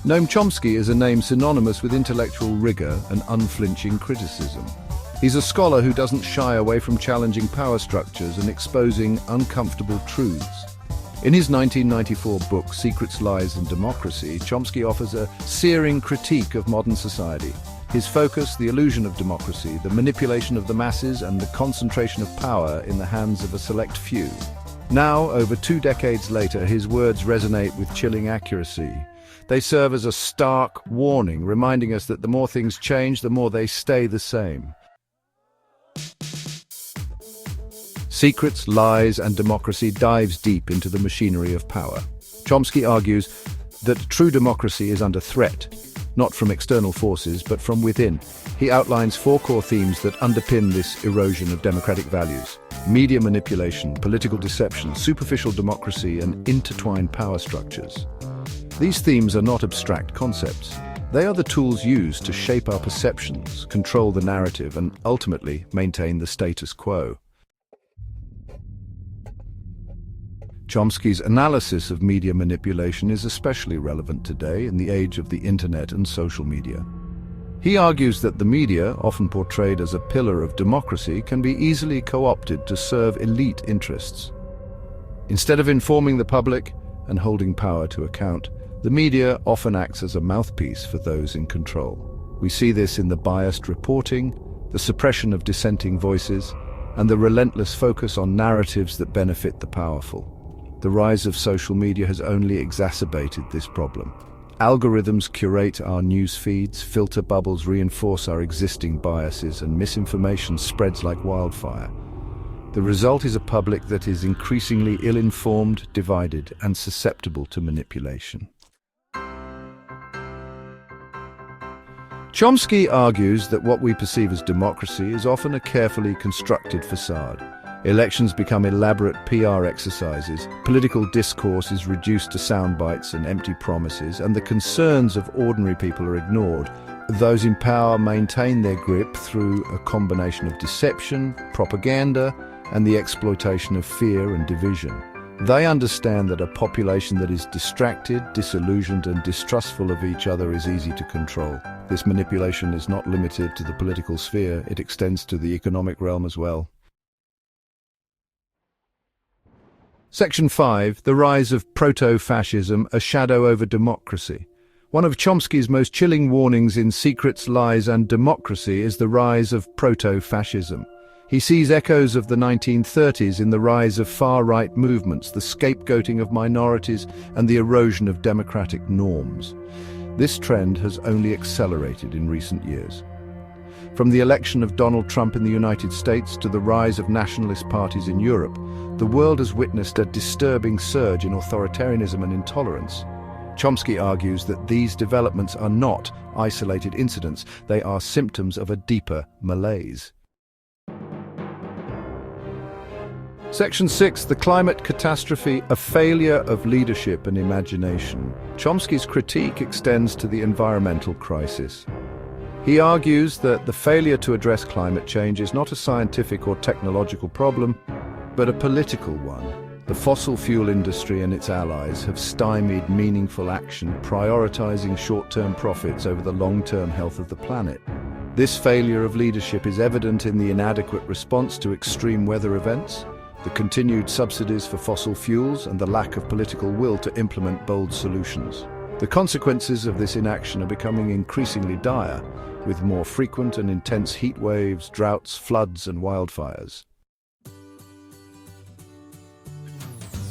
Noam Chomsky is a name synonymous with intellectual rigor and unflinching criticism. He's a scholar who doesn't shy away from challenging power structures and exposing uncomfortable truths. In his 1994 book, Secrets, Lies and Democracy, Chomsky offers a searing critique of modern society. His focus, the illusion of democracy, the manipulation of the masses and the concentration of power in the hands of a select few. Now, over 2 decades later, his words resonate with chilling accuracy. They serve as a stark warning, reminding us that the more things change, the more they stay the same. Secrets, Lies and Democracy dives deep into the machinery of power. Chomsky argues that true democracy is under threat, not from external forces, but from within. He outlines 4 core themes that underpin this erosion of democratic values: media manipulation, political deception, superficial democracy, and intertwined power structures. These themes are not abstract concepts. They are the tools used to shape our perceptions, control the narrative, and ultimately maintain the status quo. Chomsky's analysis of media manipulation is especially relevant today in the age of the internet and social media. He argues that the media, often portrayed as a pillar of democracy, can be easily co-opted to serve elite interests. Instead of informing the public and holding power to account, the media often acts as a mouthpiece for those in control. We see this in the biased reporting, the suppression of dissenting voices, and the relentless focus on narratives that benefit the powerful. The rise of social media has only exacerbated this problem. Algorithms curate our news feeds, filter bubbles reinforce our existing biases, and misinformation spreads like wildfire. The result is a public that is increasingly ill-informed, divided, and susceptible to manipulation. Chomsky argues that what we perceive as democracy is often a carefully constructed facade. Elections become elaborate PR exercises, political discourse is reduced to sound bites and empty promises, and the concerns of ordinary people are ignored. Those in power maintain their grip through a combination of deception, propaganda, and the exploitation of fear and division. They understand that a population that is distracted, disillusioned, and distrustful of each other is easy to control. This manipulation is not limited to the political sphere, it extends to the economic realm as well. Section 5. The Rise of Proto-Fascism, a Shadow over Democracy. One of Chomsky's most chilling warnings in Secrets, Lies and Democracy is the rise of proto-fascism. He sees echoes of the 1930s in the rise of far-right movements, the scapegoating of minorities, and the erosion of democratic norms. This trend has only accelerated in recent years. From the election of Donald Trump in the United States to the rise of nationalist parties in Europe, the world has witnessed a disturbing surge in authoritarianism and intolerance. Chomsky argues that these developments are not isolated incidents, they are symptoms of a deeper malaise. Section 6. The Climate Catastrophe, a Failure of Leadership and Imagination. Chomsky's critique extends to the environmental crisis. He argues that the failure to address climate change is not a scientific or technological problem, but a political one. The fossil fuel industry and its allies have stymied meaningful action, prioritizing short-term profits over the long-term health of the planet. This failure of leadership is evident in the inadequate response to extreme weather events, the continued subsidies for fossil fuels, and the lack of political will to implement bold solutions. The consequences of this inaction are becoming increasingly dire, with more frequent and intense heat waves, droughts, floods, and wildfires.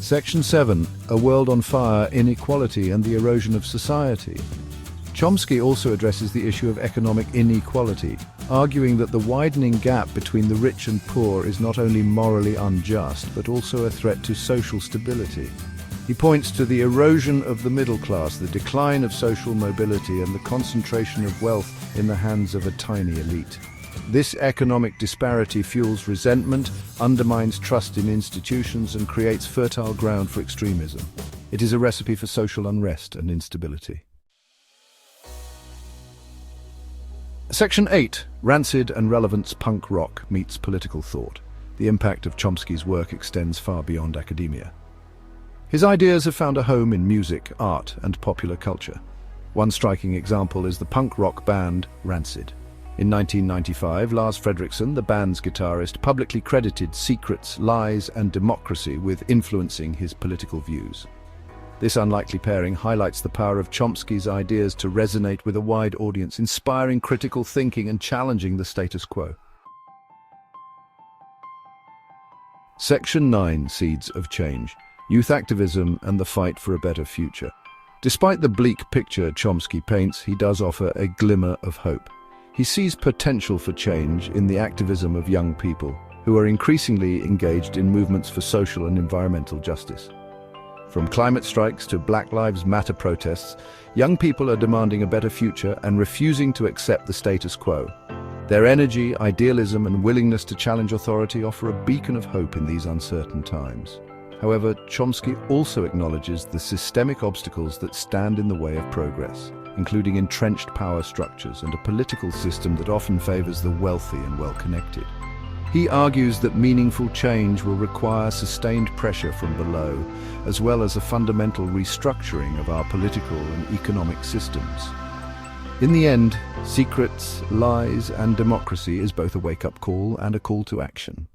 Section 7. A World on Fire, Inequality and the Erosion of Society. Chomsky also addresses the issue of economic inequality, arguing that the widening gap between the rich and poor is not only morally unjust, but also a threat to social stability. He points to the erosion of the middle class, the decline of social mobility, and the concentration of wealth in the hands of a tiny elite. This economic disparity fuels resentment, undermines trust in institutions, and creates fertile ground for extremism. It is a recipe for social unrest and instability. Section 8. Rancid and Relevance Punk Rock Meets Political Thought. The impact of Chomsky's work extends far beyond academia. His ideas have found a home in music, art, and popular culture. One striking example is the punk rock band Rancid. In 1995, Lars Fredriksson, the band's guitarist, publicly credited Secrets, Lies, and Democracy with influencing his political views. This unlikely pairing highlights the power of Chomsky's ideas to resonate with a wide audience, inspiring critical thinking and challenging the status quo. Section 9, Seeds of Change: Youth Activism and the Fight for a Better Future. Despite the bleak picture Chomsky paints, he does offer a glimmer of hope. He sees potential for change in the activism of young people, who are increasingly engaged in movements for social and environmental justice. From climate strikes to Black Lives Matter protests, young people are demanding a better future and refusing to accept the status quo. Their energy, idealism, and willingness to challenge authority offer a beacon of hope in these uncertain times. However, Chomsky also acknowledges the systemic obstacles that stand in the way of progress, including entrenched power structures and a political system that often favors the wealthy and well-connected. He argues that meaningful change will require sustained pressure from below, as well as a fundamental restructuring of our political and economic systems. In the end, Secrets, Lies, and Democracy is both a wake-up call and a call to action.